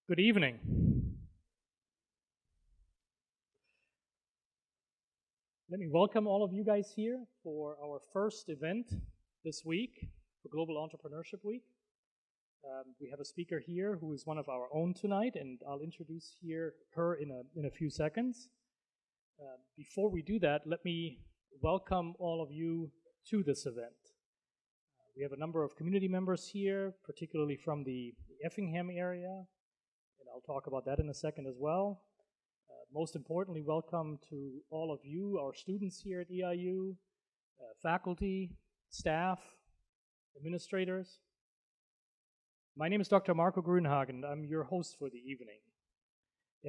Good evening. Let me welcome all of you guys here for our first event this week for Global Entrepreneurship Week. We have a speaker here who is one of our own tonight, and I'll introduce her in a few seconds. Before we do that, let me welcome all of you to this event. We have a number of community members here, particularly from the Effingham area, and I'll talk about that in a second as well. Most importantly, welcome to all of you, our students here at EIU, faculty, staff, administrators. My name is Dr. Marco Grünhagen. I'm your host for the evening.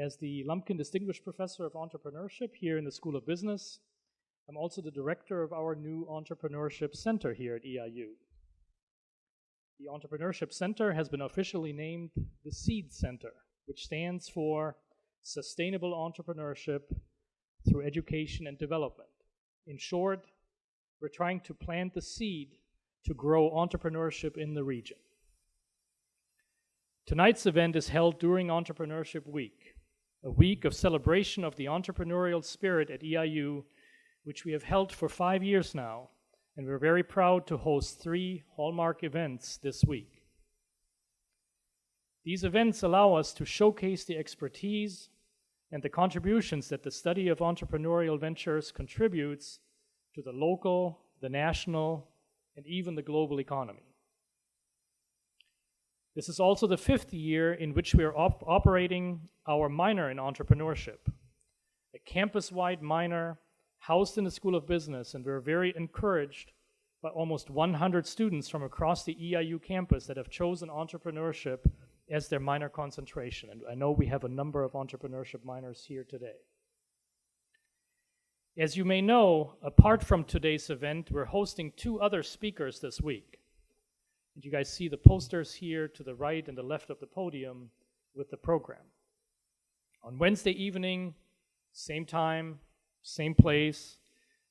As the Lumpkin Distinguished Professor of Entrepreneurship here in the School of Business, I'm also the director of our new Entrepreneurship Center here at EIU. The Entrepreneurship Center has been officially named the SEED Center, which stands for Sustainable Entrepreneurship Through Education and Development. In short, we're trying to plant the seed to grow entrepreneurship in the region. Tonight's event is held during Entrepreneurship Week, a week of celebration of the entrepreneurial spirit at EIU, which we have held for 5 years now, and we're very proud to host 3 hallmark events this week. These events allow us to showcase the expertise and the contributions that the study of entrepreneurial ventures contributes to the local, the national, and even the global economy. This is also the 5th year in which we are operating our minor in entrepreneurship, a campus-wide minor housed in the School of Business, and we're very encouraged by almost 100 students from across the EIU campus that have chosen entrepreneurship as their minor concentration. And I know we have a number of entrepreneurship minors here today. As you may know, apart from today's event, we're hosting 2 other speakers this week. And you guys see the posters here to the right and the left of the podium with the program. On Wednesday evening, same time, same place,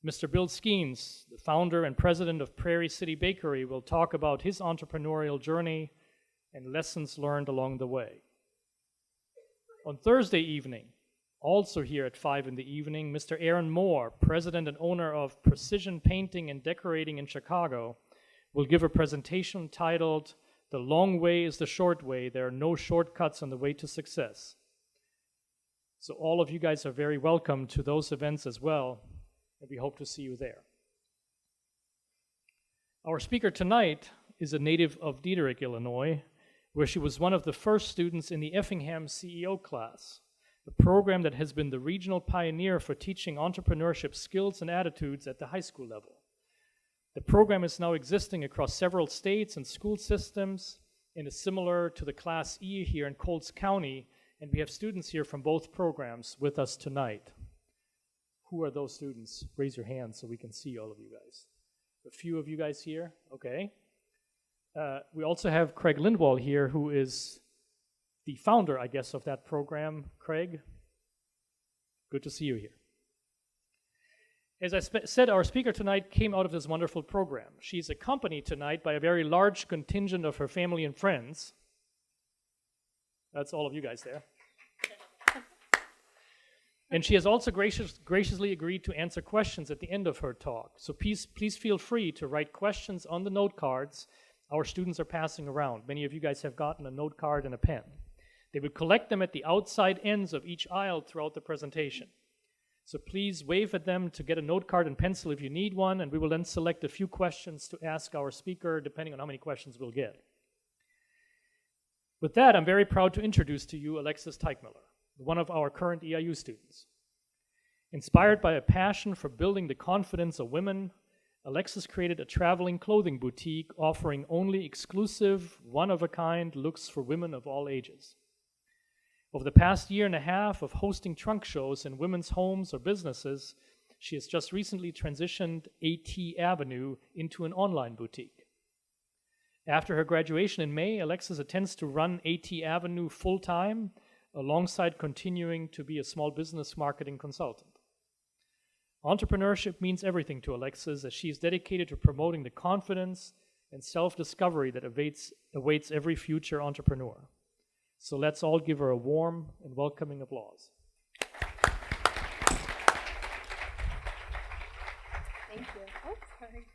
Mr. Bill Skeens, the founder and president of Prairie City Bakery, will talk about his entrepreneurial journey and lessons learned along the way. On Thursday evening, also here at 5 in the evening, Mr. Aaron Moore, president and owner of Precision Painting and Decorating in Chicago, will give a presentation titled, "The Long Way is the Short Way. There are no shortcuts on the way to success." So all of you guys are very welcome to those events as well, and we hope to see you there. Our speaker tonight is a native of Diederich, Illinois, where she was one of the first students in the Effingham CEO class, a program that has been the regional pioneer for teaching entrepreneurship skills and attitudes at the high school level. The program is now existing across several states and school systems and is similar to the Class E here in Coles County, and we have students here from both programs with us tonight. Who are those students? Raise your hands so we can see all of you guys. A few of you guys here? Okay. We also have Craig Lindwall here, who is the founder, I guess, of that program. Craig, good to see you here. As I said, our speaker tonight came out of this wonderful program. She's accompanied tonight by a very large contingent of her family and friends. That's all of you guys there. And she has also graciously agreed to answer questions at the end of her talk. So please feel free to write questions on the note cards our students are passing around. Many of you guys have gotten a note card and a pen. They would collect them at the outside ends of each aisle throughout the presentation. So please wave at them to get a note card and pencil if you need one, and we will then select a few questions to ask our speaker, depending on how many questions we'll get. With that, I'm very proud to introduce to you Alexis Teichmiller, one of our current EIU students. Inspired by a passion for building the confidence of women, Alexis created a traveling clothing boutique offering only exclusive, one-of-a-kind looks for women of all ages. Over the past year and a half of hosting trunk shows in women's homes or businesses, she has just recently transitioned AT Avenue into an online boutique. After her graduation in May, Alexis intends to run AT Avenue full-time, alongside continuing to be a small business marketing consultant. Entrepreneurship means everything to Alexis, as she is dedicated to promoting the confidence and self-discovery that awaits every future entrepreneur. So let's all give her a warm and welcoming applause. Thank you. Oh, sorry.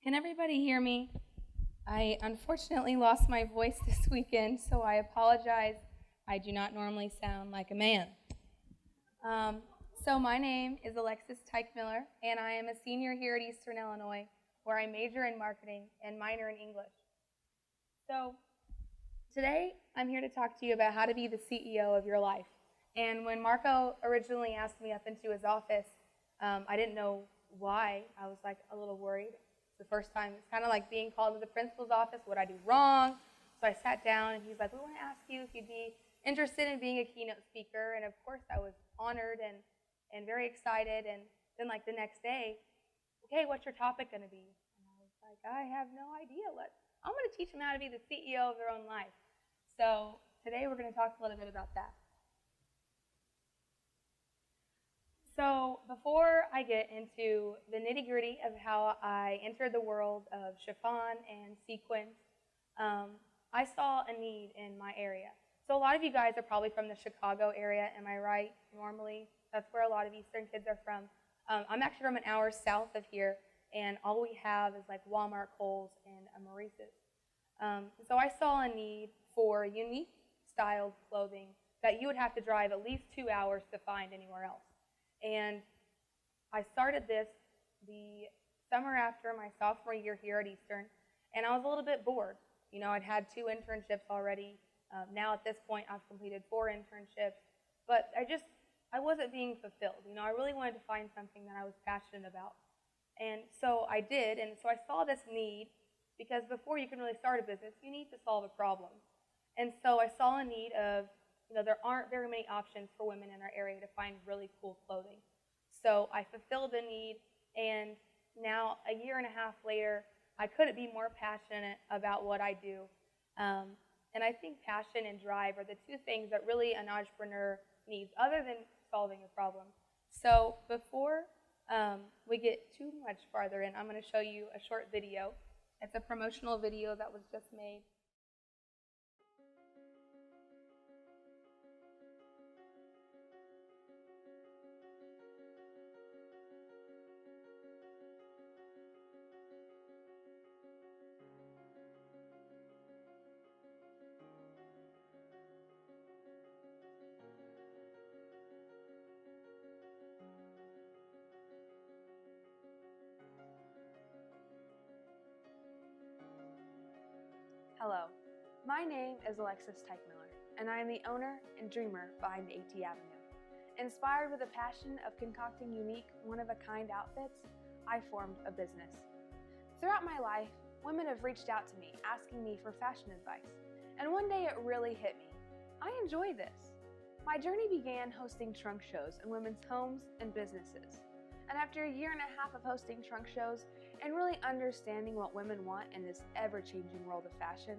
Can everybody hear me? I unfortunately lost my voice this weekend, so I apologize. I do not normally sound like a man. So my name is Alexis Teichmiller, and I am a senior here at Eastern Illinois, where I major in marketing and minor in English. So today, I'm here to talk to you about how to be the CEO of your life. And when Marco originally asked me up into his office, I didn't know why. I was like a little worried. It's the first time. It's kind of like being called to the principal's office. What I do wrong? So I sat down, and he's like, we want to ask you if you'd be interested in being a keynote speaker. And of course, I was honored and very excited. And then like the next day, okay, what's your topic going to be? And I was like, I have no idea. I'm going to teach them how to be the CEO of their own life. So today we're going to talk a little bit about that. So before I get into the nitty-gritty of how I entered the world of chiffon and sequins, I saw a need in my area. So a lot of you guys are probably from the Chicago area, am I right? Normally, that's where a lot of Eastern kids are from. I'm actually from an hour south of here, and all we have is like Walmart, Kohl's, and a Maurice's. So I saw a need for unique styled clothing that you would have to drive at least 2 hours to find anywhere else. And I started this the summer after my sophomore year here at Eastern, and I was a little bit bored. You know, I'd had 2 internships already. Now at this point, I've completed 4 internships, but I wasn't being fulfilled. You know, I really wanted to find something that I was passionate about. And so I did, and so I saw this need, because before you can really start a business, you need to solve a problem. And so I saw a need of, you know, there aren't very many options for women in our area to find really cool clothing. So I fulfilled the need, and now a year and a half later, I couldn't be more passionate about what I do. And I think passion and drive are the 2 things that really an entrepreneur needs, other than solving a problem. So before we get too much farther in, I'm going to show you a short video. It's a promotional video that was just made. Hello, my name is Alexis Teichmiller, and I am the owner and dreamer behind AT Avenue. Inspired with a passion of concocting unique, one-of-a-kind outfits, I formed a business. Throughout my life, women have reached out to me asking me for fashion advice, and one day it really hit me. I enjoy this. My journey began hosting trunk shows in women's homes and businesses. And after a year and a half of hosting trunk shows and really understanding what women want in this ever-changing world of fashion,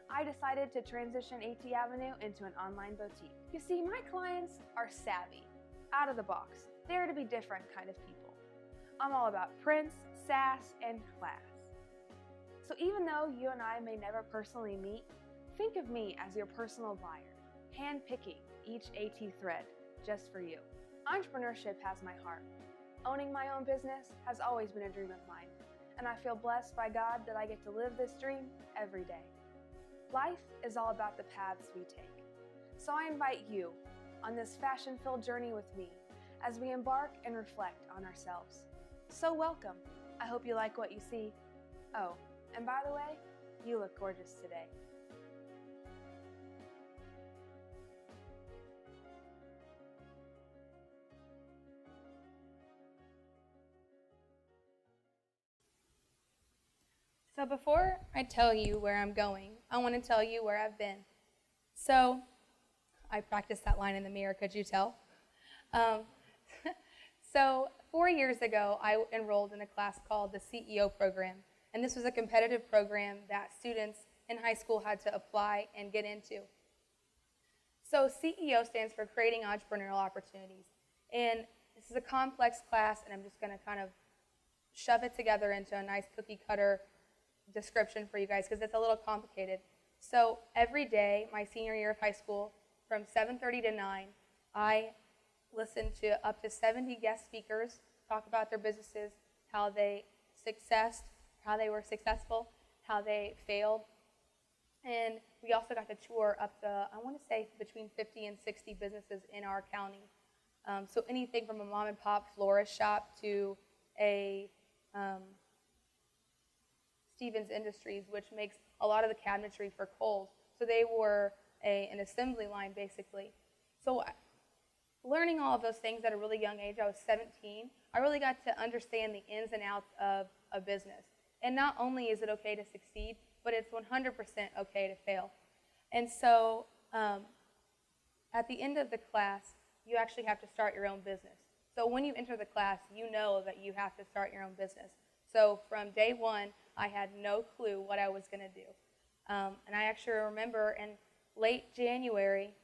I decided to transition AT Avenue into an online boutique. You see, my clients are savvy, out of the box, dare to be different kind of people. I'm all about prints, sass, and class. So even though you and I may never personally meet, think of me as your personal buyer, hand-picking each AT thread just for you. Entrepreneurship has my heart. Owning my own business has always been a dream of mine, and I feel blessed by God that I get to live this dream every day. Life is all about the paths we take. So I invite you on this fashion-filled journey with me as we embark and reflect on ourselves. So welcome. I hope you like what you see. Oh, and by the way, you look gorgeous today. So before I tell you where I'm going, I want to tell you where I've been. So I practiced that line in the mirror, could you tell? So 4 years ago, I enrolled in a class called the CEO program. And this was a competitive program that students in high school had to apply and get into. So CEO stands for Creating Entrepreneurial Opportunities. And this is a complex class, and I'm just going to kind of shove it together into a nice cookie cutter description for you guys because it's a little complicated. So every day, my senior year of high school, from 7:30 to 9, I listened to up to 70 guest speakers talk about their businesses, how they were successful, how they failed. And we also got to tour up to, I want to say, between 50 and 60 businesses in our county. So anything from a mom and pop florist shop to a Stevens Industries, which makes a lot of the cabinetry for Kohl's. So they were an assembly line, basically. So learning all of those things at a really young age, I was 17, I really got to understand the ins and outs of a business. And not only is it okay to succeed, but it's 100% okay to fail. And so at the end of the class, you actually have to start your own business. So when you enter the class, you know that you have to start your own business. So from day one, I had no clue what I was going to do. And I actually remember in late January,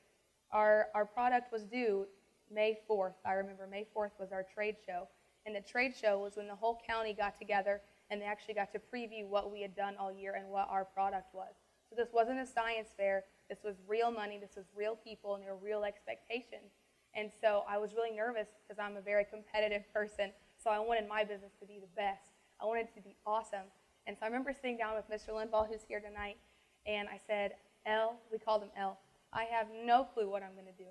our product was due May 4th. I remember May 4th was our trade show. And the trade show was when the whole county got together and they actually got to preview what we had done all year and what our product was. So this wasn't a science fair. This was real money. This was real people, and there were real expectations. And so I was really nervous because I'm a very competitive person. So I wanted my business to be the best. I wanted it to be awesome. And so I remember sitting down with Mr. Linval, who's here tonight, and I said, L, we called him L, I have no clue what I'm going to do.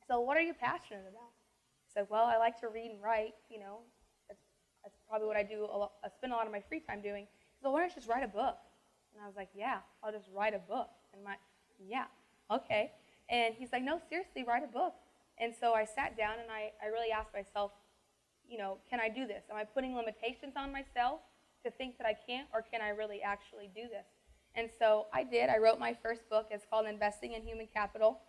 So what are you passionate about? I said, well, I like to read and write, you know. That's probably what I do. I spend a lot of my free time doing. He said, why don't you just write a book? And I was like, yeah, I'll just write a book. And yeah, okay. And he's like, no, seriously, write a book. And so I sat down and I really asked myself, you know, can I do this? Am I putting limitations on myself to think that I can't, or can I really actually do this? And so I did. I wrote my first book. It's called Investing in Human Capital.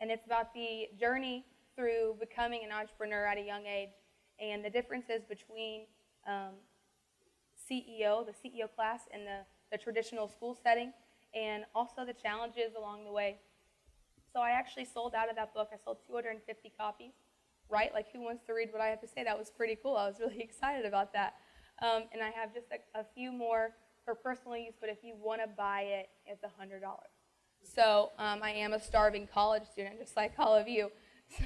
And it's about the journey through becoming an entrepreneur at a young age and the differences between the CEO class and the traditional school setting, and also the challenges along the way. So I actually sold out of that book. I sold 250 copies, right? Like, who wants to read what I have to say? That was pretty cool. I was really excited about that. And I have just a few more for personal use, but if you want to buy it, it's $100. So I am a starving college student, just like all of you.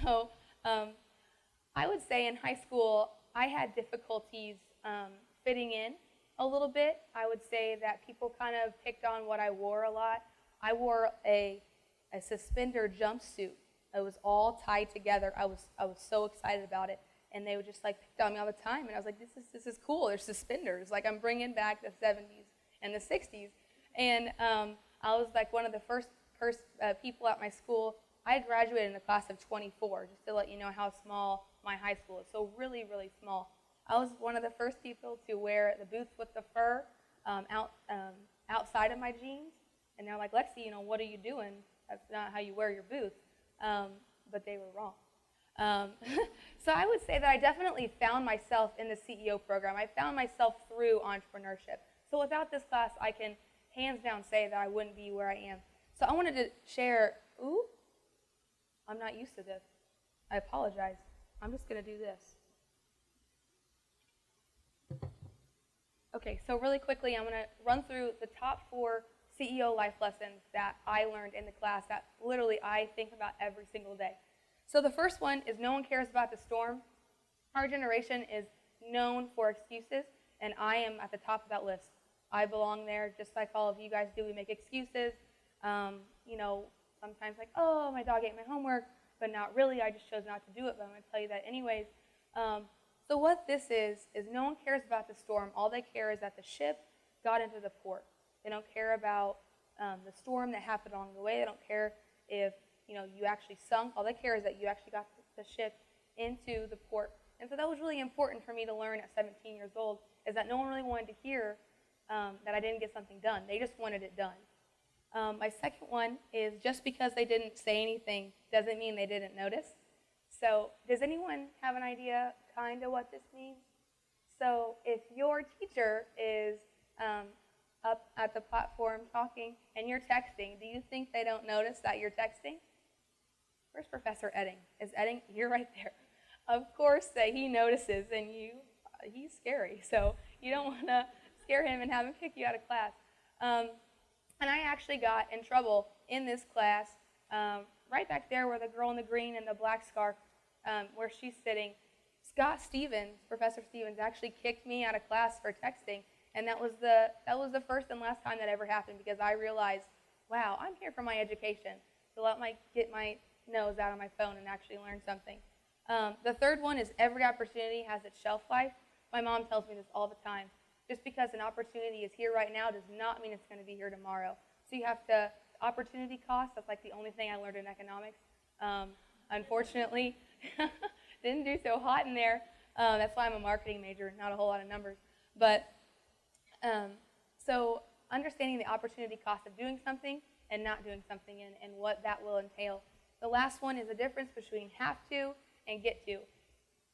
So I would say in high school, I had difficulties fitting in a little bit. I would say that people kind of picked on what I wore a lot. I wore a suspender jumpsuit. It was all tied together. I was so excited about it, and they would just like pick on me all the time. And I was like, this is cool. There's suspenders. Like, I'm bringing back the 70s and the 60s. And I was like one of the first people at my school. I had graduated in the class of 24, just to let you know how small my high school is. So really, really small. I was one of the first people to wear the boots with the fur outside of my jeans. And they're like, Lexi, you know, what are you doing? That's not how you wear your boots. But they were wrong. So I would say that I definitely found myself in the CEO program. I found myself through entrepreneurship. So without this class, I can hands down say that I wouldn't be where I am. So I wanted to share, I'm not used to this. I apologize. I'm just going to do this. Okay, so really quickly, I'm going to run through the top 4 CEO life lessons that I learned in the class that literally I think about every single day. So the first one is no one cares about the storm. Our generation is known for excuses, and I am at the top of that list. I belong there just like all of you guys do. We make excuses. You know, sometimes like, oh, my dog ate my homework, but not really. I just chose not to do it, but I'm going to tell you that anyways. So what this is no one cares about the storm. All they care is that the ship got into the port. They don't care about the storm that happened along the way. They don't care if, you know, you actually sunk. All they care is that you actually got the ship into the port. And so that was really important for me to learn at 17 years old, is that no one really wanted to hear that I didn't get something done. They just wanted it done. My second one is just because they didn't say anything doesn't mean they didn't notice. So does anyone have an idea kind of what this means? So if your teacher is up at the platform talking and you're texting, do you think they don't notice that you're texting? Where's Professor Edding? Is Edding? You're right there. Of course that he notices, and he's scary. So you don't want to scare him and have him kick you out of class. And I actually got in trouble in this class, right back there where the girl in the green and the black scarf, where she's sitting. Scott Stevens, Professor Stevens, actually kicked me out of class for texting, and that was the first and last time that ever happened, because I realized, wow, I'm here for my education, to get my nose out of my phone and actually learn something. The third one is every opportunity has its shelf life. My mom tells me this all the time. Just because an opportunity is here right now does not mean it's going to be here tomorrow. So you have to, opportunity cost, that's like the only thing I learned in economics. Unfortunately, didn't do so hot in there. That's why I'm a marketing major, not a whole lot of numbers. But so understanding the opportunity cost of doing something and not doing something, and what that will entail. The last one is the difference between have to and get to.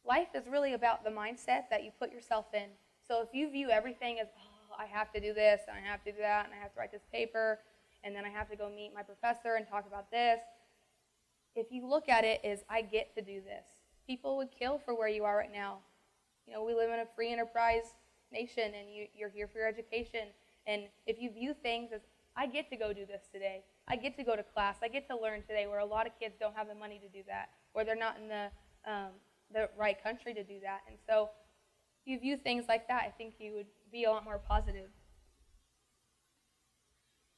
Life is really about the mindset that you put yourself in. So if you view everything as, oh, I have to do this, and I have to do that, and I have to write this paper, and then I have to go meet my professor and talk about this, if you look at it as, I get to do this, people would kill for where you are right now. You know, we live in a free enterprise nation, and you're here for your education. And if you view things as, I get to go do this today, I get to go to class, I get to learn today, where a lot of kids don't have the money to do that, or they're not in the right country to do that. And so if you view things like that, I think you would be a lot more positive.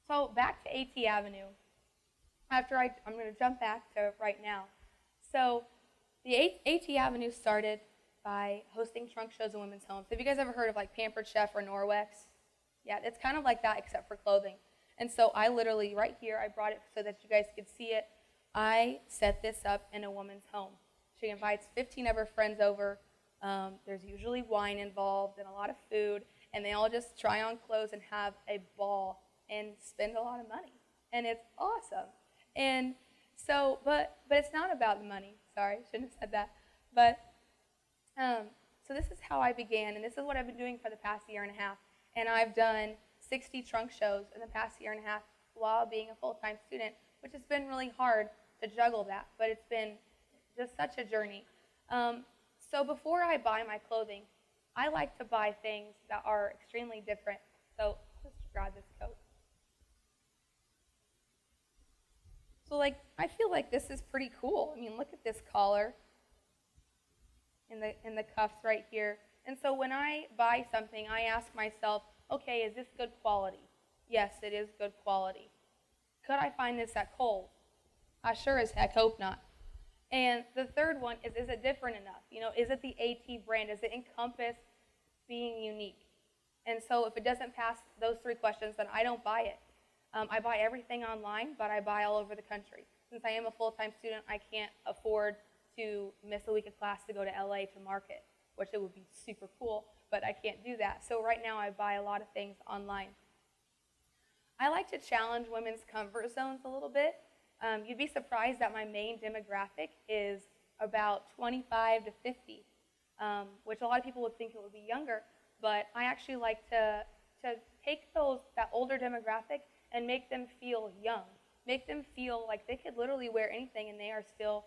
So back to AT Avenue. I'm going to jump back to right now. So the AT Avenue started by hosting trunk shows in women's homes. Have you guys ever heard of like Pampered Chef or Norwex? Yeah, it's kind of like that except for clothing. And so I literally, right here, I brought it so that you guys could see it. I set this up in a woman's home. She invites 15 of her friends over. There's usually wine involved and a lot of food, and they all just try on clothes and have a ball and spend a lot of money. And it's awesome. And so, but it's not about the money. Sorry, shouldn't have said that. But so this is how I began, and this is what I've been doing for the past year and a half. And I've done 60 trunk shows in the past year and a half while being a full-time student, which has been really hard to juggle that, but it's been just such a journey. So before I buy my clothing, I like to buy things that are extremely different. So let's grab this coat. So like, I feel like this is pretty cool. I mean, look at this collar and the cuffs right here. And so when I buy something, I ask myself, okay, is this good quality? Yes, it is good quality. Could I find this at Kohl's? I sure as heck hope not. And the third one is it different enough? You know, is it the AT brand? Does it encompass being unique? And so if it doesn't pass those three questions, then I don't buy it. I buy everything online, but I buy all over the country. Since I am a full-time student, I can't afford to miss a week of class to go to LA to market, which it would be super cool, but I can't do that. So right now I buy a lot of things online. I like to challenge women's comfort zones a little bit. You'd be surprised that my main demographic is about 25 to 50, which a lot of people would think it would be younger, but I actually like to take that older demographic and make them feel young, make them feel like they could literally wear anything and they are still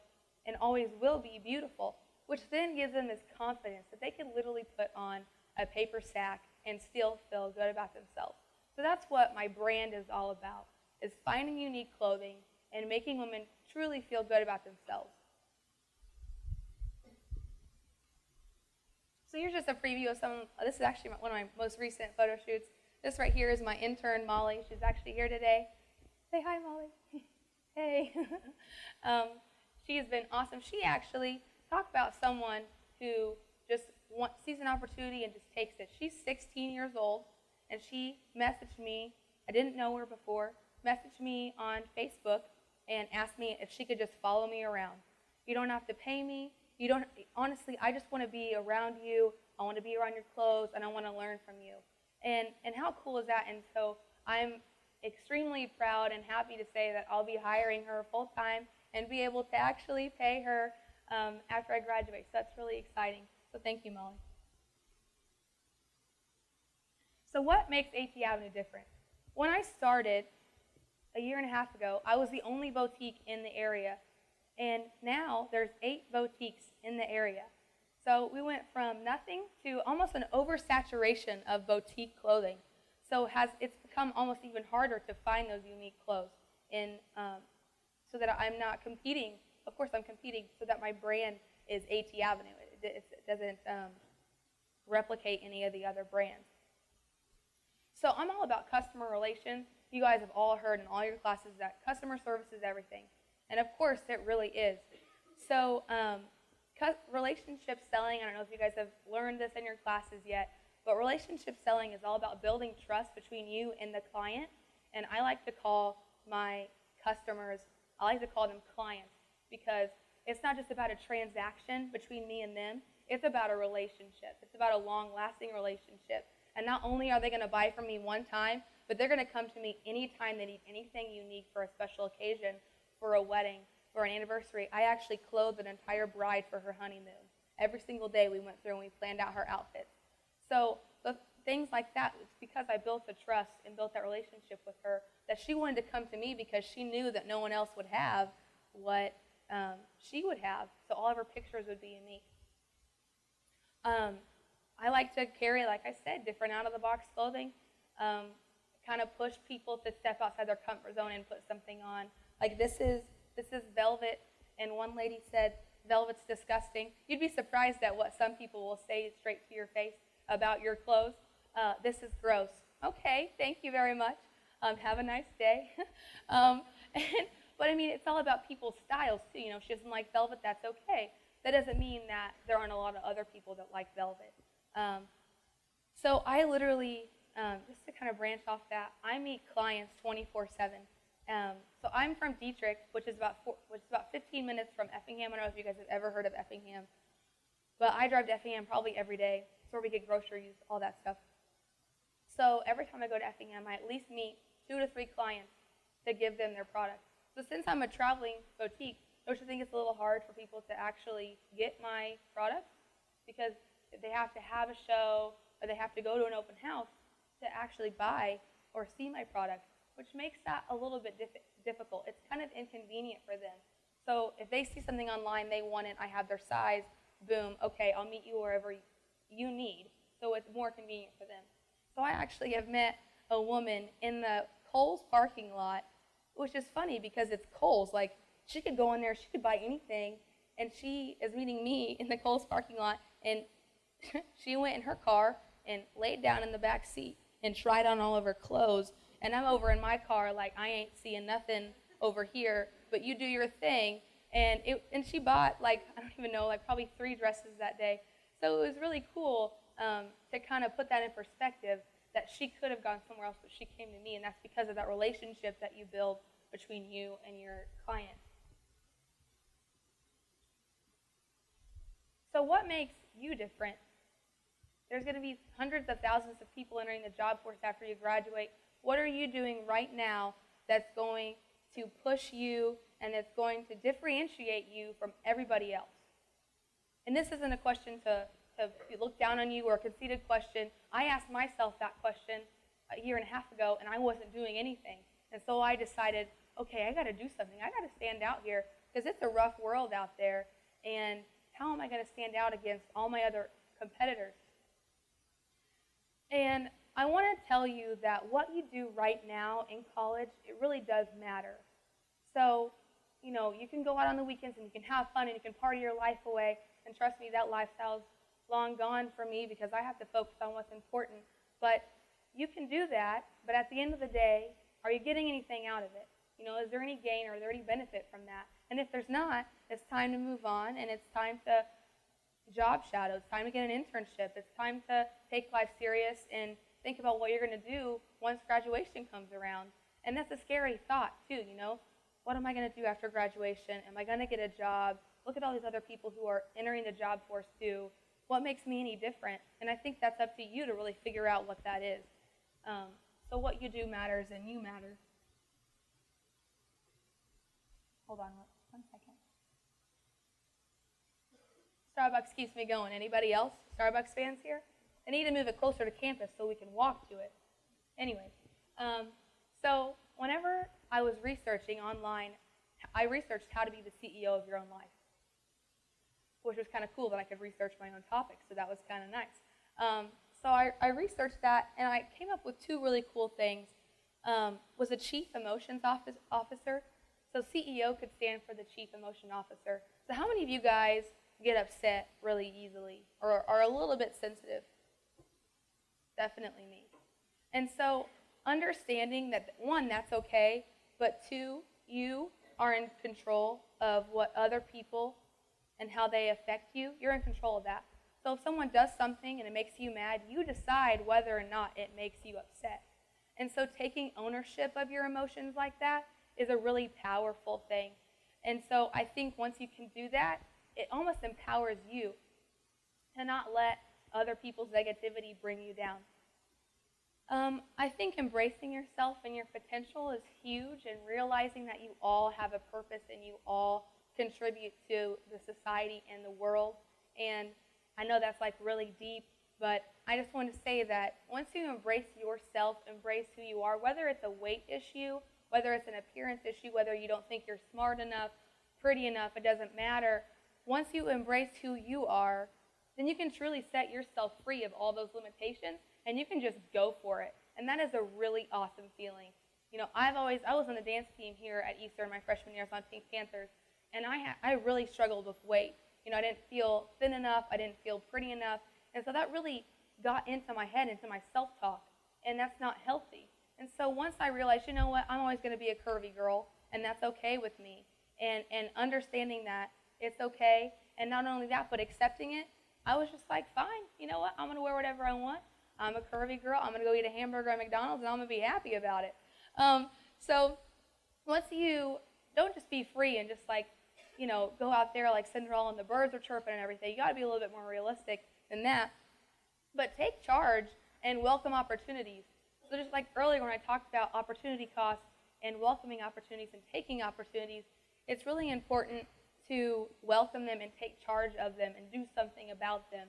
and always will be beautiful, which then gives them this confidence that they could literally put on a paper sack and still feel good about themselves. So that's what my brand is all about, is finding unique clothing and making women truly feel good about themselves. So here's just a preview of this is actually one of my most recent photo shoots. This right here is my intern, Molly. She's actually here today. Say hi, Molly. Hey. She has been awesome. She actually, talk about someone who just sees an opportunity and just takes it. She's 16 years old, and she messaged me. I didn't know her before. Messaged me on Facebook and asked me if she could just follow me around. You don't have to pay me. Honestly, I just want to be around you. I want to be around your clothes, and I want to learn from you. And how cool is that? And so I'm extremely proud and happy to say that I'll be hiring her full time and be able to actually pay her after I graduate. So that's really exciting. So thank you, Molly. So what makes AT Avenue different? When I started a year and a half ago, I was the only boutique in the area. And now there's 8 boutiques in the area. So we went from nothing to almost an oversaturation of boutique clothing. So it's become almost even harder to find those unique clothes, so that I'm not competing. Of course, I'm competing so that my brand is AT Avenue. It doesn't replicate any of the other brands. So I'm all about customer relations. You guys have all heard in all your classes that customer service is everything. And of course, it really is. So relationship selling, I don't know if you guys have learned this in your classes yet, but relationship selling is all about building trust between you and the client. And I like to call my customers, I like to call them clients, because it's not just about a transaction between me and them. It's about a relationship. It's about a long-lasting relationship. And not only are they going to buy from me one time, but they're going to come to me anytime they need anything unique for a special occasion, for a wedding, for an anniversary. I actually clothed an entire bride for her honeymoon. Every single day we went through and we planned out her outfits. So things like that, it's because I built the trust and built that relationship with her that she wanted to come to me because she knew that no one else would have what she would have. So all of her pictures would be unique. I like to carry, like I said, different out-of-the-box clothing, kind of push people to step outside their comfort zone and put something on. Like this is velvet, and one lady said, velvet's disgusting. You'd be surprised at what some people will say straight to your face about your clothes. This is gross. Okay, thank you very much. Have a nice day. But I mean, it's all about people's styles too. You know, if she doesn't like velvet, that's okay. That doesn't mean that there aren't a lot of other people that like velvet. So I literally, just to kind of branch off that, I meet clients 24/7. So I'm from Dietrich, which is about 15 minutes from Effingham. I don't know if you guys have ever heard of Effingham, but I drive to Effingham probably every day. It's where we get groceries, all that stuff. So every time I go to Effingham, I at least meet 2 to 3 clients to give them their product. So since I'm a traveling boutique, don't you think it's a little hard for people to actually get my products? Because they have to have a show or they have to go to an open house to actually buy or see my product, which makes that a little bit difficult. It's kind of inconvenient for them. So if they see something online, they want it, I have their size, boom, okay, I'll meet you wherever you need. So it's more convenient for them. So I actually have met a woman in the Kohl's parking lot, which is funny because it's Kohl's. Like, she could go in there, she could buy anything, and she is meeting me in the Kohl's parking lot, and she went in her car and laid down in the back seat and tried on all of her clothes, and I'm over in my car like, I ain't seeing nothing over here, but you do your thing. And she bought, like, I don't even know, like probably 3 dresses that day. So it was really cool to kind of put that in perspective, that she could have gone somewhere else, but she came to me, and that's because of that relationship that you build between you and your client. So what makes you different? There's going to be hundreds of thousands of people entering the job force after you graduate. What are you doing right now that's going to push you and that's going to differentiate you from everybody else? And this isn't a question to look down on you or a conceited question. I asked myself that question a year and a half ago, and I wasn't doing anything. And so I decided, okay, I got to do something. I got to stand out here because it's a rough world out there, and how am I going to stand out against all my other competitors? And I want to tell you that what you do right now in college, it really does matter. So, you know, you can go out on the weekends and you can have fun and you can party your life away, and trust me, that lifestyle's long gone for me because I have to focus on what's important. But you can do that, but at the end of the day, are you getting anything out of it? You know, is there any gain or is there any benefit from that? And if there's not, it's time to move on, and it's time to job shadow. It's time to get an internship. It's time to take life serious and think about what you're going to do once graduation comes around. And that's a scary thought, too, you know. What am I going to do after graduation? Am I going to get a job? Look at all these other people who are entering the job force, too. What makes me any different? And I think that's up to you to really figure out what that is. So what you do matters, and you matter. Hold on one second. Starbucks keeps me going. Anybody else? Starbucks fans here? I need to move it closer to campus so we can walk to it. Anyways, so whenever I was researching online, I researched how to be the CEO of your own life, which was kind of cool that I could research my own topic, so that was kind of nice. So I researched that, and I came up with two really cool things. Was a chief emotions officer. So CEO could stand for the chief emotion officer. So how many of you guys get upset really easily or are a little bit sensitive? Definitely me. And so understanding that, one, that's okay, but two, you are in control of what other people and how they affect you. You're in control of that. So if someone does something and it makes you mad, you decide whether or not it makes you upset. And so taking ownership of your emotions like that is a really powerful thing. And so I think once you can do that, it almost empowers you to not let other people's negativity bring you down. I think embracing yourself and your potential is huge, and realizing that you all have a purpose and you all contribute to the society and the world. And I know that's like really deep, but I just want to say that once you embrace yourself, embrace who you are, whether it's a weight issue, whether it's an appearance issue, whether you don't think you're smart enough, pretty enough, it doesn't matter. Once you embrace who you are, then you can truly set yourself free of all those limitations, and you can just go for it. And that is a really awesome feeling. You know, I was on the dance team here at Eastern my freshman year. I was on Pink Panthers, and I really struggled with weight. You know, I didn't feel thin enough. I didn't feel pretty enough. And so that really got into my head, into my self-talk, and that's not healthy. And so once I realized, you know what, I'm always going to be a curvy girl, and that's okay with me, and understanding that it's okay, and not only that, but accepting it, I was just like, fine, you know what, I'm going to wear whatever I want. I'm a curvy girl. I'm going to go eat a hamburger at McDonald's, and I'm going to be happy about it. So once you don't just be free and just like, you know, go out there like Cinderella and the birds are chirping and everything. You got to be a little bit more realistic than that. But take charge and welcome opportunities. So just like earlier when I talked about opportunity costs and welcoming opportunities and taking opportunities, it's really important to welcome them and take charge of them and do something about them.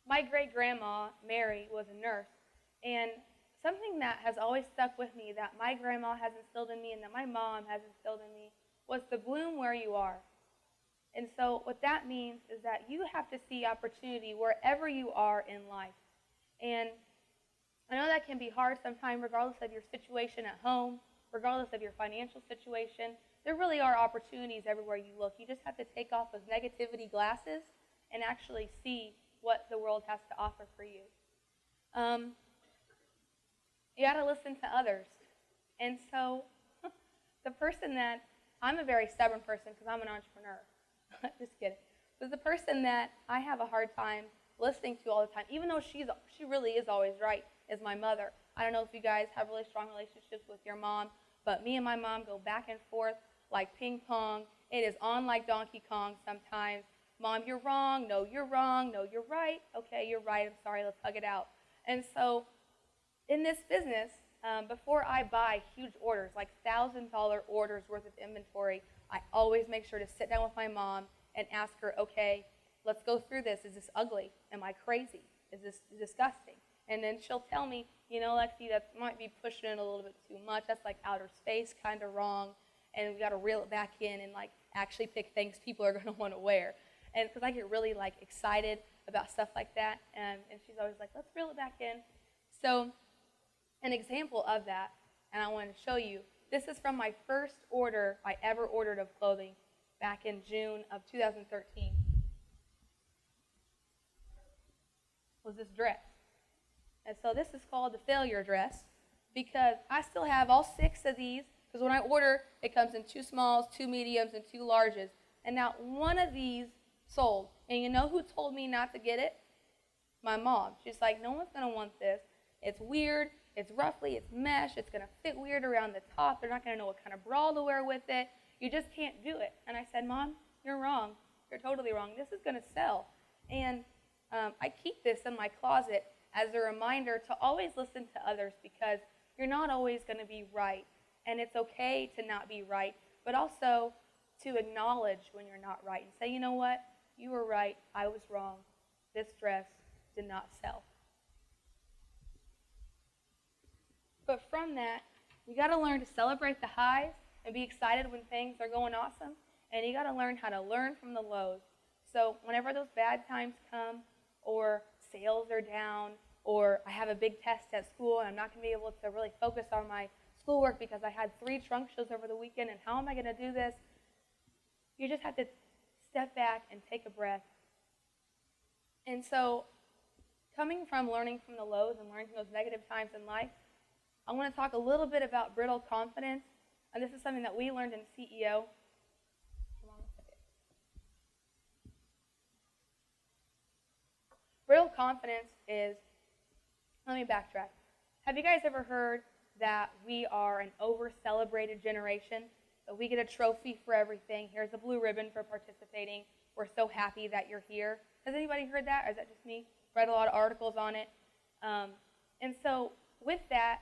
My great-grandma, Mary, was a nurse, and something that has always stuck with me that my grandma has instilled in me and that my mom has instilled in me was to bloom where you are. And so what that means is that you have to see opportunity wherever you are in life. And I know that can be hard sometimes, regardless of your situation at home, regardless of your financial situation. There really are opportunities everywhere you look. You just have to take off those negativity glasses and actually see what the world has to offer for you. You got to listen to others. And so the person that, I'm a very stubborn person because I'm an entrepreneur. Just kidding. But the person that I have a hard time listening to all the time, even though she really is always right, is my mother. I don't know if you guys have really strong relationships with your mom, but me and my mom go back and forth like ping pong. It is on like Donkey Kong sometimes. Mom, you're wrong. No, you're wrong. No, you're right. Okay, you're right. I'm sorry. Let's hug it out. And so in this business, before I buy huge orders, like $1,000 orders worth of inventory, I always make sure to sit down with my mom and ask her, okay, let's go through this. Is this ugly? Am I crazy? Is this disgusting? And then she'll tell me, you know, Alexi, that might be pushing it a little bit too much. That's like outer space, kind of wrong. And we got to reel it back in and like actually pick things people are going to want to wear. And because I get really like excited about stuff like that, and she's always like, let's reel it back in. So an example of that, and I want to show you, this is from my first order I ever ordered of clothing back in June of 2013. Was this dress. And so this is called the failure dress because I still have all 6 of these, because when I order, it comes in 2 smalls, 2 mediums, and 2 larges. And now one of these sold. And you know who told me not to get it? My mom. She's like, no one's going to want this. It's weird. It's ruffly. It's mesh. It's going to fit weird around the top. They're not going to know what kind of bra to wear with it. You just can't do it. And I said, Mom, you're wrong. You're totally wrong. This is going to sell. And I keep this in my closet as a reminder to always listen to others, because you're not always going to be right. And it's okay to not be right, but also to acknowledge when you're not right and say, you know what? You were right. I was wrong. This dress did not sell. But from that, you got to learn to celebrate the highs and be excited when things are going awesome. And you got to learn how to learn from the lows. So whenever those bad times come, or sales are down, or I have a big test at school and I'm not going to be able to really focus on my schoolwork because I had 3 trunk shows over the weekend, and how am I going to do this? You just have to step back and take a breath. And so, coming from learning from the lows and learning from those negative times in life, I want to talk a little bit about brittle confidence. And this is something that we learned in CEO. Hold on a second. Brittle confidence is, let me backtrack. Have you guys ever heard that we are an over-celebrated generation? So we get a trophy for everything. Here's a blue ribbon for participating. We're so happy that you're here. Has anybody heard that, or is that just me? Read a lot of articles on it. And so with that,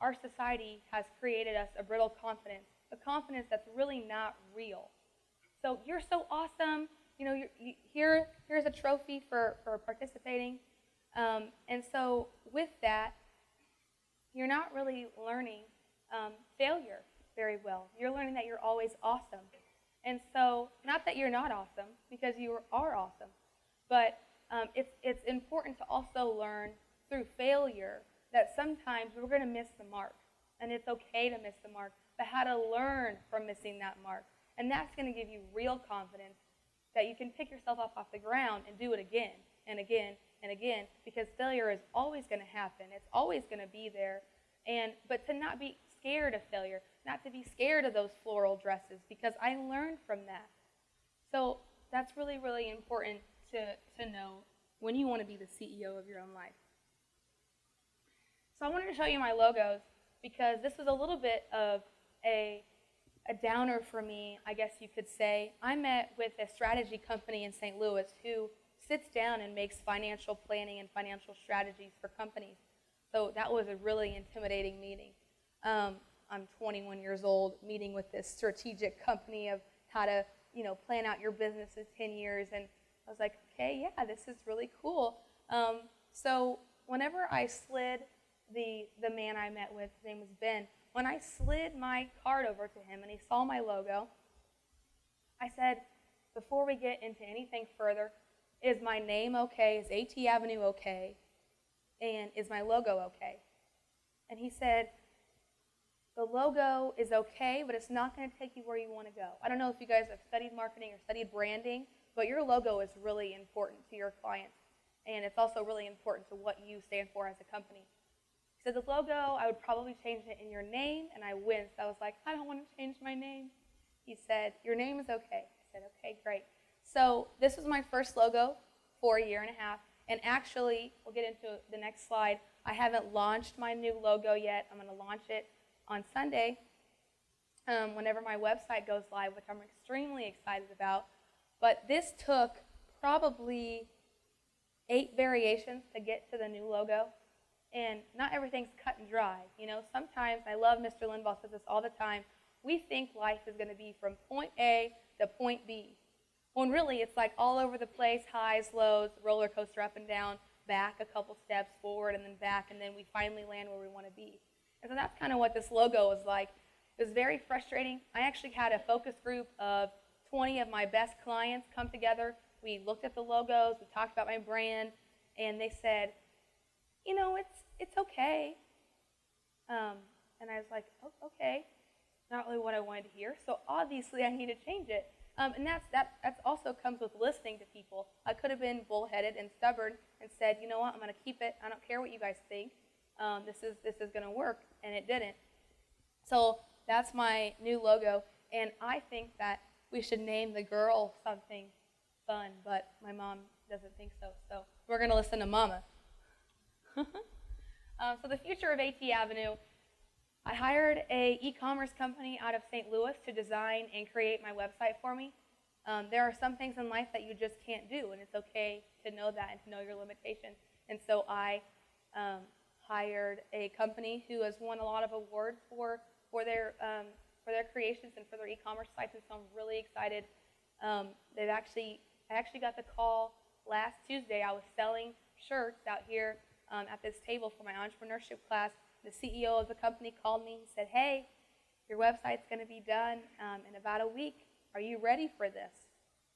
our society has created us a brittle confidence, a confidence that's really not real. So you're so awesome. You know, here's a trophy for participating. And so with that, you're not really learning failure very well. You're learning that you're always awesome. And so, not that you're not awesome, because you are awesome, but it's important to also learn through failure that sometimes we're going to miss the mark. And it's okay to miss the mark, but how to learn from missing that mark. And that's going to give you real confidence that you can pick yourself up off the ground and do it again and again and again, because failure is always going to happen. It's always going to be there. But to not be scared of failure, not to be scared of those floral dresses, because I learned from that. So that's really, really important to know when you want to be the CEO of your own life. So I wanted to show you my logos, because this was a little bit of a downer for me, I guess you could say. I met with a strategy company in St. Louis who sits down and makes financial planning and financial strategies for companies. So that was a really intimidating meeting. I'm 21 years old, meeting with this strategic company of how to, plan out your business in 10 years. And I was like, okay, yeah, this is really cool. So whenever I slid the man I met with, his name was Ben, when I slid my card over to him and he saw my logo, I said, before we get into anything further, is my name okay? Is AT Avenue okay? And is my logo okay? And he said, the logo is okay, but it's not going to take you where you want to go. I don't know if you guys have studied marketing or studied branding, but your logo is really important to your clients. And it's also really important to what you stand for as a company. He said, the logo, I would probably change it in your name. And I winced. I was like, I don't want to change my name. He said, your name is okay. I said, okay, great. So this was my first logo for a year and a half. And actually, we'll get into the next slide. I haven't launched my new logo yet. I'm going to launch it on Sunday whenever my website goes live, which I'm extremely excited about. But this took probably 8 variations to get to the new logo. And not everything's cut and dry. Sometimes, I love Mr. Linval says this all the time, we think life is going to be from point A to point B. When really it's like all over the place, highs, lows, roller coaster up and down, back a couple steps, forward and then back, and then we finally land where we want to be. And so that's kind of what this logo was like. It was very frustrating. I actually had a focus group of 20 of my best clients come together. We looked at the logos, we talked about my brand, and they said, it's okay. And I was like, oh, okay. Not really what I wanted to hear. So obviously I need to change it. And that's also comes with listening to people. I could have been bullheaded and stubborn and said, you know what, I'm going to keep it. I don't care what you guys think. This is going to work, and it didn't. So that's my new logo, and I think that we should name the girl something fun, but my mom doesn't think so. So we're going to listen to Mama. So the future of AT Avenue, I hired a e-commerce company out of St. Louis to design and create my website for me. There are some things in life that you just can't do, and it's okay to know that and to know your limitations. And so I hired a company who has won a lot of awards for their creations and for their e-commerce sites, and so I'm really excited. I actually got the call last Tuesday. I was selling shirts out here at this table for my entrepreneurship class. The CEO of the company called me. He said, hey, your website's going to be done in about a week. Are you ready for this?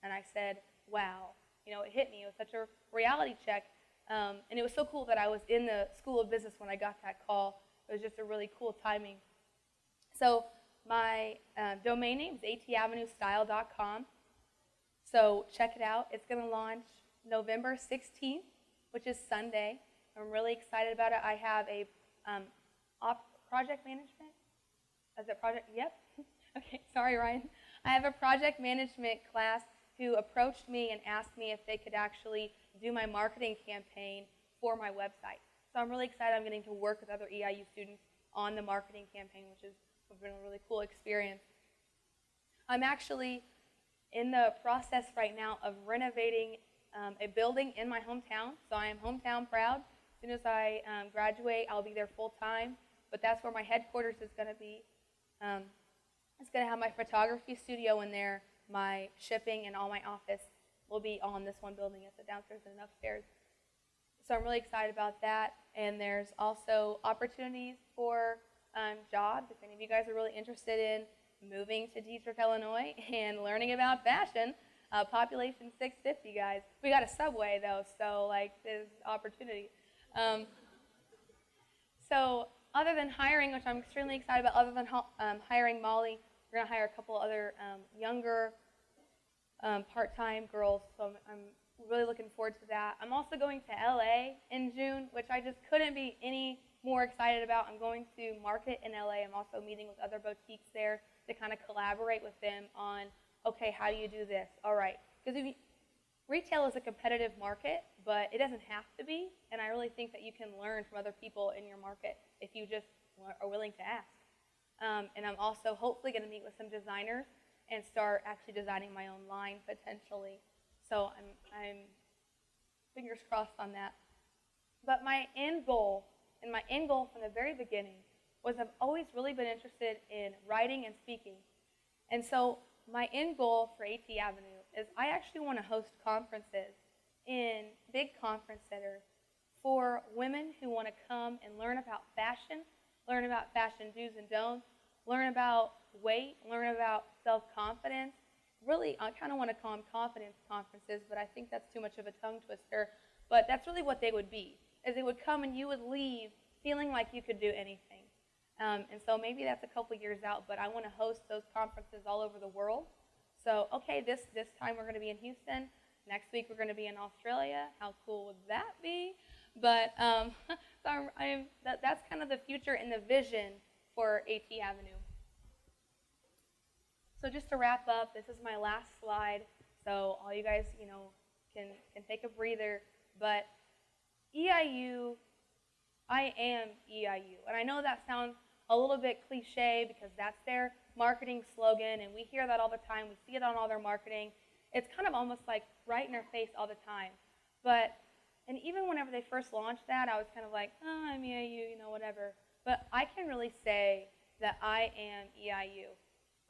And I said, wow. It hit me. It was such a reality check. And it was so cool that I was in the School of Business when I got that call. It was just a really cool timing. So my domain name is atavenuestyle.com. So check it out. It's going to launch November 16th, which is Sunday. I'm really excited about it. I have a project management. Is it project? Yep. Okay, sorry, Ryan. I have a project management class who approached me and asked me if they could actually do my marketing campaign for my website. So I'm really excited. I'm getting to work with other EIU students on the marketing campaign, which has been a really cool experience. I'm actually in the process right now of renovating a building in my hometown. So I am hometown proud. As soon as I graduate, I'll be there full time. But that's where my headquarters is going to be. It's going to have my photography studio in there, my shipping, and all my office will be all in this one building. It's a downstairs and an upstairs. So I'm really excited about that. And there's also opportunities for jobs. If any of you guys are really interested in moving to Dietrich, Illinois and learning about fashion, population 650, guys. We got a subway, though, so, like, there's opportunity. So other than hiring, which I'm extremely excited about, other than hiring Molly, we're going to hire a couple other younger part-time girls, so I'm really looking forward to that. I'm also going to LA in June, which I just couldn't be any more excited about. I'm going to market in LA. I'm also meeting with other boutiques there to kind of collaborate with them on, okay, how do you do this? All right, because retail is a competitive market, but it doesn't have to be, and I really think that you can learn from other people in your market if you just are willing to ask. And I'm also hopefully going to meet with some designers and start actually designing my own line potentially. So I'm fingers crossed on that. But my end goal from the very beginning was I've always really been interested in writing and speaking. And so my end goal for AT Avenue is I actually want to host conferences in big conference centers for women who want to come and learn about fashion do's and don'ts, learn about weight, learn about self-confidence. Really, I kind of want to call them confidence conferences, but I think that's too much of a tongue twister. But that's really what they would be, is they would come and you would leave feeling like you could do anything. And so maybe that's a couple years out, but I want to host those conferences all over the world. So, okay, this time we're going to be in Houston. Next week we're going to be in Australia. How cool would that be? But so that's kind of the future and the vision for AT Avenue. So just to wrap up, this is my last slide. So all you guys, can take a breather. But EIU, I am EIU. And I know that sounds a little bit cliche because that's their marketing slogan, and we hear that all the time. We see it on all their marketing. It's kind of almost like right in our face all the time. And even whenever they first launched that, I was kind of like, oh, I'm EIU, whatever. But I can really say that I am EIU.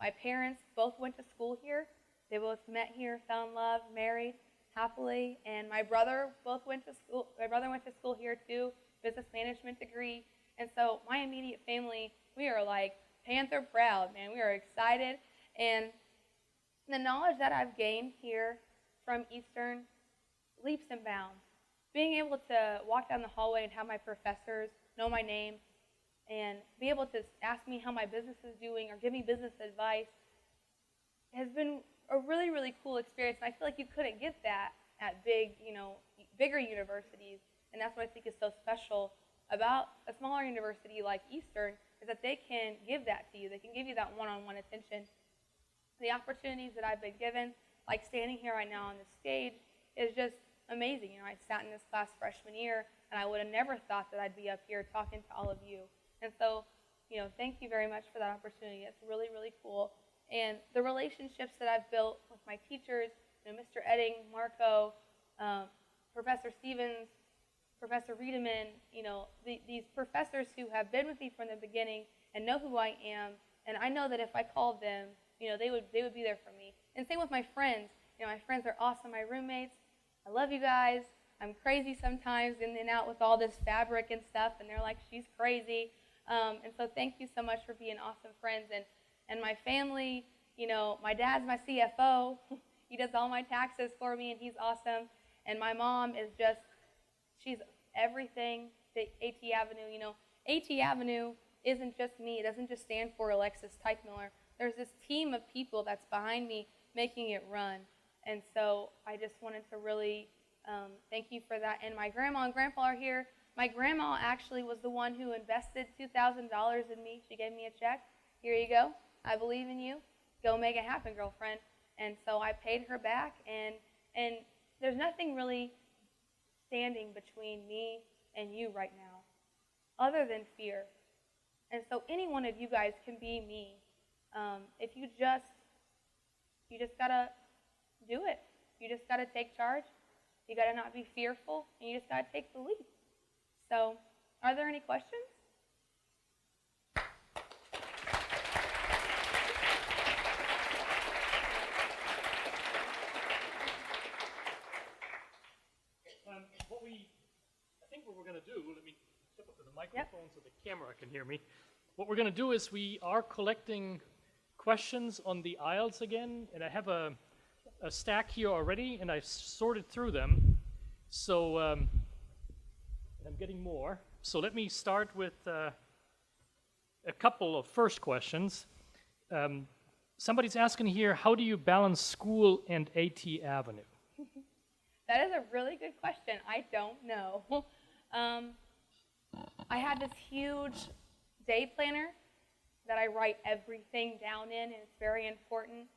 My parents both went to school here. They both met here, fell in love, married happily, and my brother went to school here too, business management degree. And so my immediate family, we are like Panther proud, man. We are excited. And the knowledge that I've gained here from Eastern, leaps and bounds. Being able to walk down the hallway and have my professors know my name and be able to ask me how my business is doing or give me business advice has been a really, really cool experience. And I feel like you couldn't get that at bigger universities. And that's what I think is so special about a smaller university like Eastern, is that they can give that to you. They can give you that one-on-one attention. The opportunities that I've been given, like standing here right now on the stage, is just amazing. I sat in this class freshman year, and I would have never thought that I'd be up here talking to all of you. And so, thank you very much for that opportunity. It's really, really cool. And the relationships that I've built with my teachers, Mr. Edding, Marco, Professor Stevens, Professor Riedemann, these professors who have been with me from the beginning and know who I am, and I know that if I called them, they would be there for me. And same with my friends. My friends are awesome, my roommates. I love you guys. I'm crazy sometimes in and out with all this fabric and stuff, and they're like, she's crazy. And so thank you so much for being awesome friends. And my family, my dad's my CFO. He does all my taxes for me, and he's awesome. And my mom is She's everything that AT Avenue, AT Avenue isn't just me. It doesn't just stand for Alexis Teichmiller. There's this team of people that's behind me making it run. And so I just wanted to really thank you for that. And my grandma and grandpa are here. My grandma actually was the one who invested $2,000 in me. She gave me a check. Here you go. I believe in you. Go make it happen, girlfriend. And so I paid her back, and there's nothing really standing between me and you right now other than fear. And so any one of you guys can be me. If you just gotta do it. You just gotta take charge. You gotta not be fearful, and you just gotta take the leap. So, are there any questions? I think what we're going to do, let me step up to the microphone so the camera can hear me. What we're going to do is we are collecting questions on the aisles again, and I have a stack here already, and I've sorted through them. So I'm getting more. So let me start with a couple of first questions. Somebody's asking here, how do you balance school and AT Avenue? That is a really good question. I don't know. I have this huge day planner that I write everything down in, and it's very important.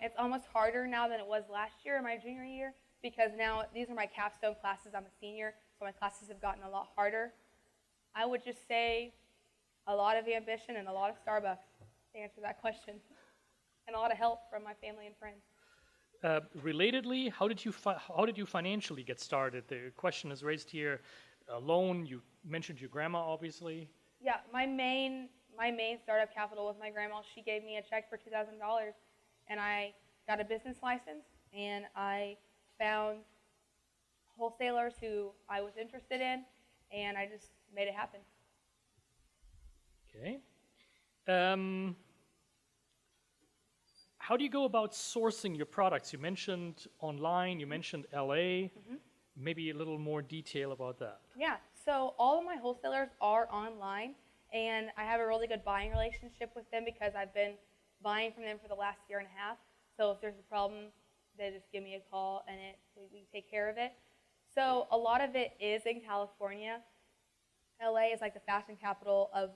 It's almost harder now than it was last year in my junior year, because now these are my capstone classes. I'm a senior, so my classes have gotten a lot harder. I would just say a lot of ambition and a lot of Starbucks to answer that question, and a lot of help from my family and friends. Relatedly, how did you financially get started? The question is raised here. A loan. You mentioned your grandma, obviously. Yeah, my main startup capital was my grandma. She gave me a check for $2,000, and I got a business license, and I found wholesalers who I was interested in, and I just made it happen. Okay. How do you go about sourcing your products? You mentioned online, you mentioned LA. Mm-hmm. Maybe a little more detail about that. Yeah, so all of my wholesalers are online, and I have a really good buying relationship with them because I've been buying from them for the last year and a half. So if there's a problem, they just give me a call, and we take care of it. So a lot of it is in California. LA is like the fashion capital of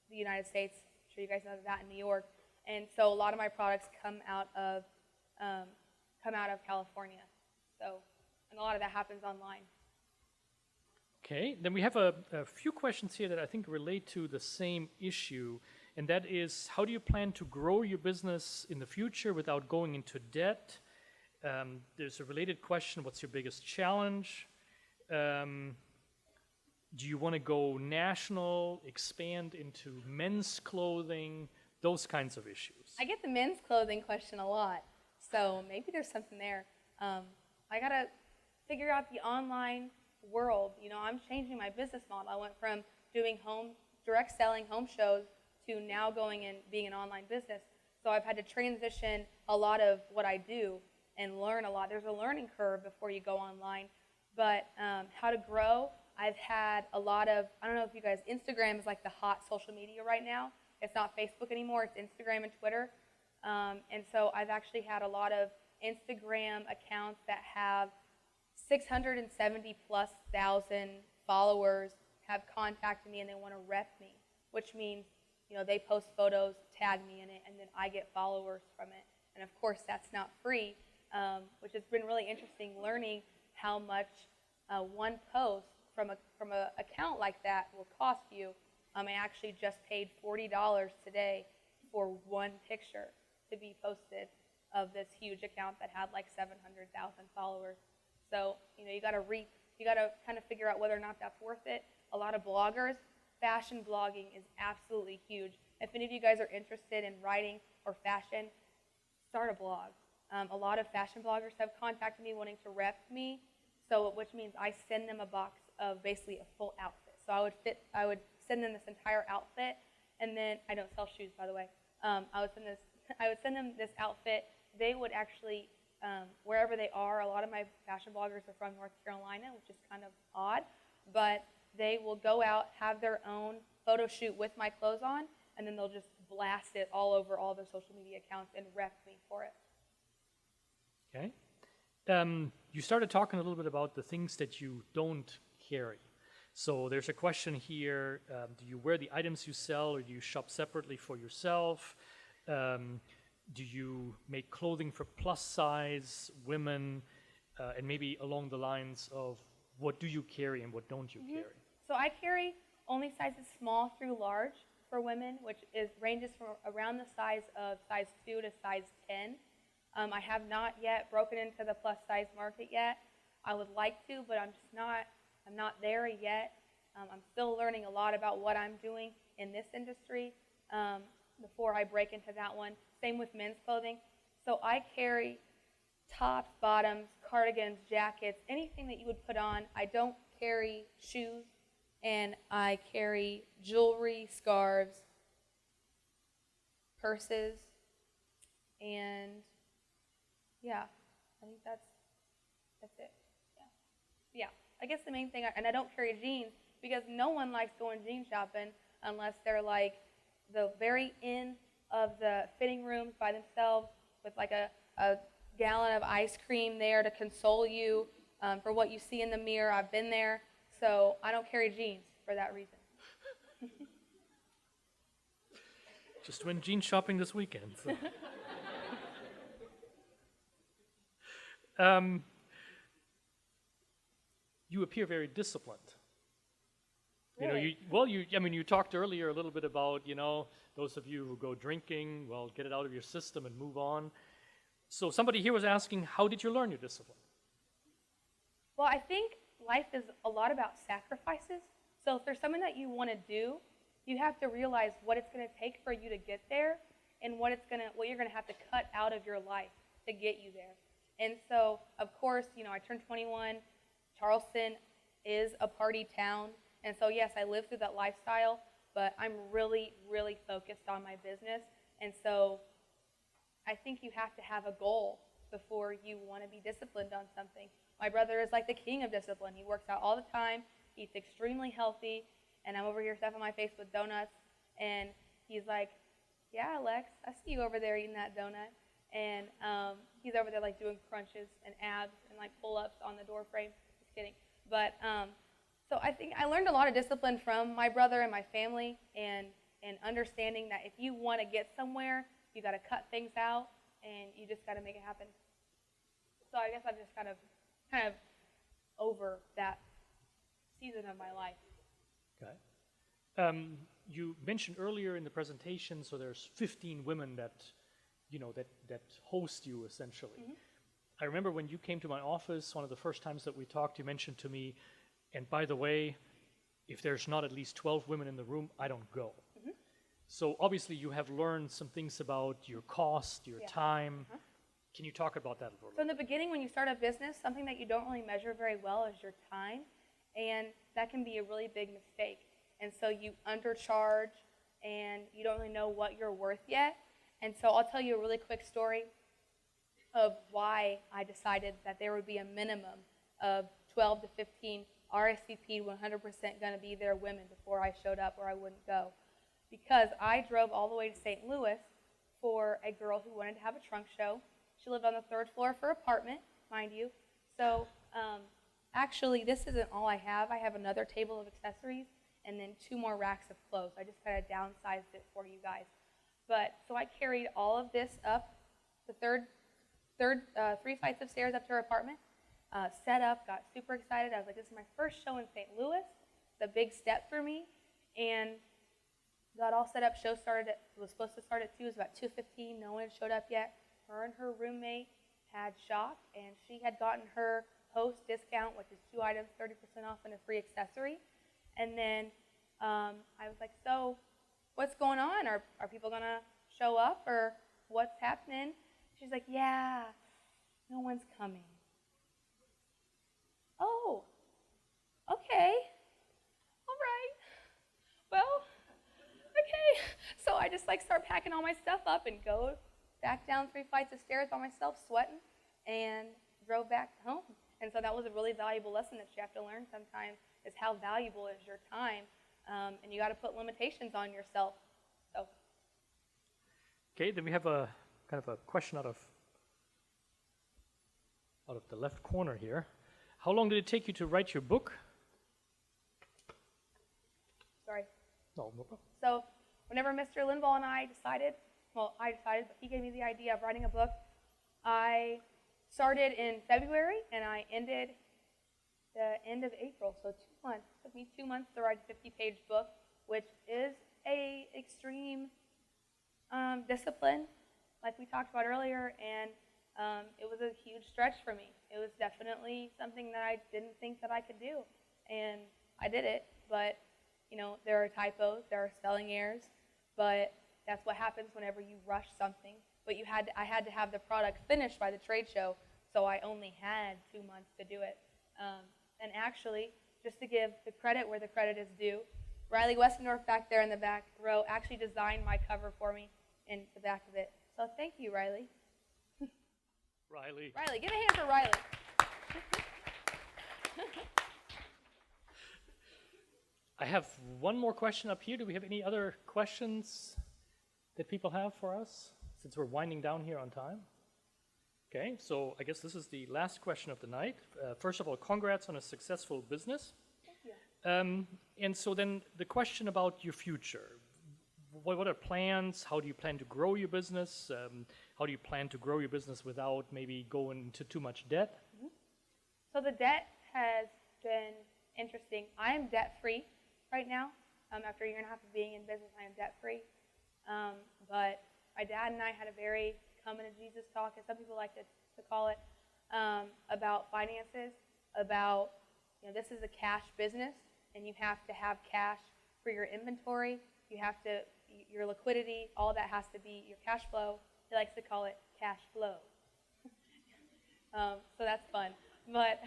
the United States. I'm sure you guys know that, in New York. And so a lot of my products come out of California. So, and a lot of that happens online. Okay, then we have a few questions here that I think relate to the same issue, and that is, how do you plan to grow your business in the future without going into debt? There's a related question, what's your biggest challenge? Do you want to go national, expand into men's clothing? Those kinds of issues. I get the men's clothing question a lot, so maybe there's something there. I gotta figure out the online world. I'm changing my business model. I went from doing direct selling home shows to now going and being an online business. So I've had to transition a lot of what I do and learn a lot. There's a learning curve before you go online. But how to grow, I've had a lot of, I don't know if you guys, Instagram is like the hot social media right now. It's not Facebook anymore, it's Instagram and Twitter. And so I've actually had a lot of Instagram accounts that have 670,000+ followers have contacted me and they want to rep me, which means, they post photos, tag me in it, and then I get followers from it. And of course, that's not free, which has been really interesting learning how much one post from a account like that will cost you. I actually just paid $40 today for one picture to be posted of this huge account that had like 700,000 followers. So, you got to kind of figure out whether or not that's worth it. A lot of bloggers, fashion blogging is absolutely huge. If any of you guys are interested in writing or fashion, start a blog. A lot of fashion bloggers have contacted me wanting to rep me, which means I send them a box of basically a full outfit. So I would send them this entire outfit, and then I don't sell shoes, by the way. I would send them this outfit. They would actually wherever they are. A lot of my fashion bloggers are from North Carolina, which is kind of odd, but they will go out, have their own photo shoot with my clothes on, and then they'll just blast it all over all their social media accounts and rep me for it. Okay. You started talking a little bit about the things that you don't carry. So there's a question here, do you wear the items you sell, or do you shop separately for yourself? Do you make clothing for plus size women? And maybe along the lines of what do you carry and what don't you carry? So I carry only sizes small through large for women, which ranges from around the size of size 2 to size 10. I have not yet broken into the plus size market yet. I would like to, but I'm not there yet. I'm still learning a lot about what I'm doing in this industry before I break into that one. Same with men's clothing. So I carry tops, bottoms, cardigans, jackets, anything that you would put on. I don't carry shoes, and I carry jewelry, scarves, purses, and yeah, I think that's it. Yeah. I guess the main thing, and I don't carry jeans because no one likes going jean shopping unless they're like the very end of the fitting rooms by themselves with like a gallon of ice cream there to console you for what you see in the mirror. I've been there, so I don't carry jeans for that reason. Just went jean shopping this weekend. So. You appear very disciplined. Really? You talked earlier a little bit about, those of you who go drinking, well, get it out of your system and move on. So somebody here was asking, how did you learn your discipline? Well, I think life is a lot about sacrifices. So if there's something that you want to do, you have to realize what it's going to take for you to get there and what you're going to have to cut out of your life to get you there. And so, of course, I turned 21. Charleston is a party town. And so, yes, I live through that lifestyle, but I'm really, really focused on my business. And so I think you have to have a goal before you want to be disciplined on something. My brother is like the king of discipline. He works out all the time, eats extremely healthy, and I'm over here stuffing my face with donuts. And he's like, yeah, Alex, I see you over there eating that donut. And he's over there like doing crunches and abs and like pull-ups on the door frame. Just kidding. But so I think I learned a lot of discipline from my brother and my family, and understanding that if you want to get somewhere, you got to cut things out, and you just got to make it happen. So I guess I'm just kind of over that season of my life. Okay. You mentioned earlier in the presentation, so there's 15 women that host you essentially. Mm-hmm. I remember when you came to my office, one of the first times that we talked, you mentioned to me, and by the way, if there's not at least 12 women in the room, I don't go. Mm-hmm. So obviously you have learned some things about your cost, your time. Uh-huh. Can you talk about that a little bit? So in the beginning, when you start a business, something that you don't really measure very well is your time, and that can be a really big mistake. And so you undercharge, and you don't really know what you're worth yet. And so I'll tell you a really quick story of why I decided that there would be a minimum of 12 to 15 RSVP'd 100% going to be there women before I showed up, or I wouldn't go. Because I drove all the way to St. Louis for a girl who wanted to have a trunk show. She lived on the 3rd floor of her apartment, mind you. So actually, this isn't all I have. I have another table of accessories and then 2 more racks of clothes. I just kind of downsized it for you guys. But so I carried all of this up the 3 flights of stairs up to her apartment, set up, got super excited. I was like, this is my first show in St. Louis. It's a big step for me. And got all set up. Show was supposed to start at 2. It was about 2:15. No one had showed up yet. Her and her roommate had shop, and she had gotten her host discount, which is 2 items, 30% off, and a free accessory. And then I was like, so what's going on? Are people going to show up, or what's happening? She's like, yeah, no one's coming. Oh, okay. All right. Well, okay. So I just start packing all my stuff up and go back down 3 flights of stairs by myself, sweating. and drove back home. And so that was a really valuable lesson that you have to learn sometimes, is how valuable is your time, and you got to put limitations on yourself. So. Okay, then we have a kind of a question out of the left corner here. How long did it take you to write your book? Sorry. No problem. So whenever Mr. Linvall and I decided, but he gave me the idea of writing a book. I started in February, and I ended the end of April, so 2 months. It took me 2 months to write a 50-page book, which is a extreme discipline, like we talked about earlier, and it was a huge stretch for me. It was definitely something that I didn't think that I could do, and I did it, but there are typos, there are spelling errors, but that's what happens whenever you rush something. But I had to have the product finished by the trade show, so I only had 2 months to do it. And actually, just to give the credit where the credit is due, Riley Westendorf back there in the back row actually designed my cover for me in the back of it. So thank you, Riley. Riley, give a hand for Riley. I have one more question up here. Do we have any other questions that people have for us, since we're winding down here on time? Okay, so I guess this is the last question of the night. First of all, congrats on a successful business. Thank you. And so then the question about your future. What are plans? How do you plan to grow your business? How do you plan to grow your business without maybe going into too much debt? Mm-hmm. So the debt has been interesting. I am debt-free right now. After a year and a half of being in business, I am debt-free. But my dad and I had a very coming to Jesus talk, as some people like to call it, about finances, about, this is a cash business, and you have to have cash for your inventory. You have to, your liquidity, all that has to be your cash flow. He likes to call it cash flow. So that's fun. But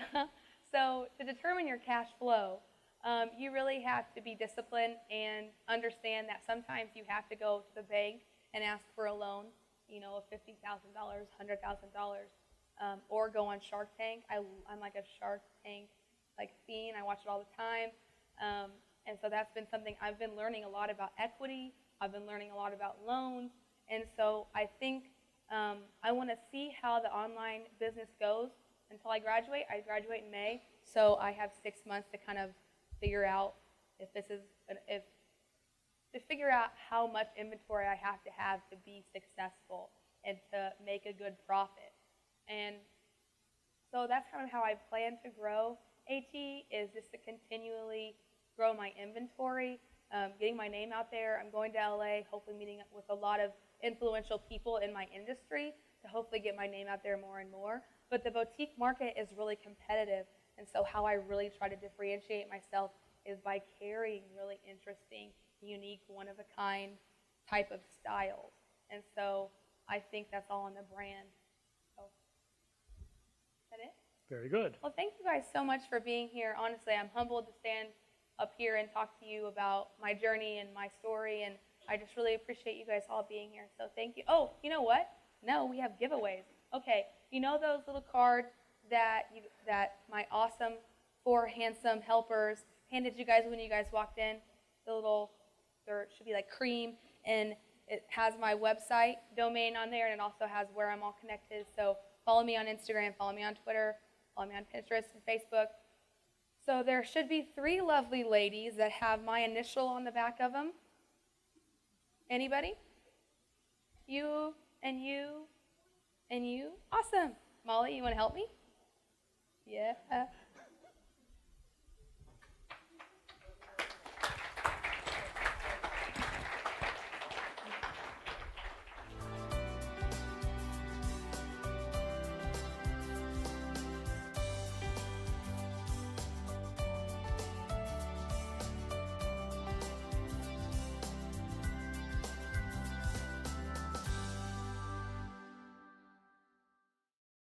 so to determine your cash flow, you really have to be disciplined and understand that sometimes you have to go to the bank and ask for a loan, of $50,000, $100,000, or go on Shark Tank. I'm like a Shark Tank fiend. I watch it all the time. And so that's been something I've been learning a lot about equity. I've been learning a lot about loans. And so I think I want to see how the online business goes until I graduate. I graduate in May, so I have 6 months to kind of figure out if this is to figure out how much inventory I have to be successful and to make a good profit. And so that's kind of how I plan to grow AT, is just to continually grow my inventory, getting my name out there. I'm going to LA, hopefully meeting up with a lot of influential people in my industry to hopefully get my name out there more and more. But the boutique market is really competitive, and so how I really try to differentiate myself is by carrying really interesting, unique, one-of-a-kind type of styles. And so I think that's all in the brand. So, is that it? Very good. Well, thank you guys so much for being here. Honestly, I'm humbled to stand up here and talk to you about my journey and my story, and I just really appreciate you guys all being here. So thank you. Oh, you know what? No, we have giveaways. Okay, you know those little cards that my awesome 4 handsome helpers handed you guys when you guys walked in? There should be cream, and it has my website domain on there, and it also has where I'm all connected. So follow me on Instagram, follow me on Twitter, follow me on Pinterest and Facebook. So there should be 3 lovely ladies that have my initial on the back of them. Anybody? You and you and you? Awesome. Molly, you want to help me? Yeah.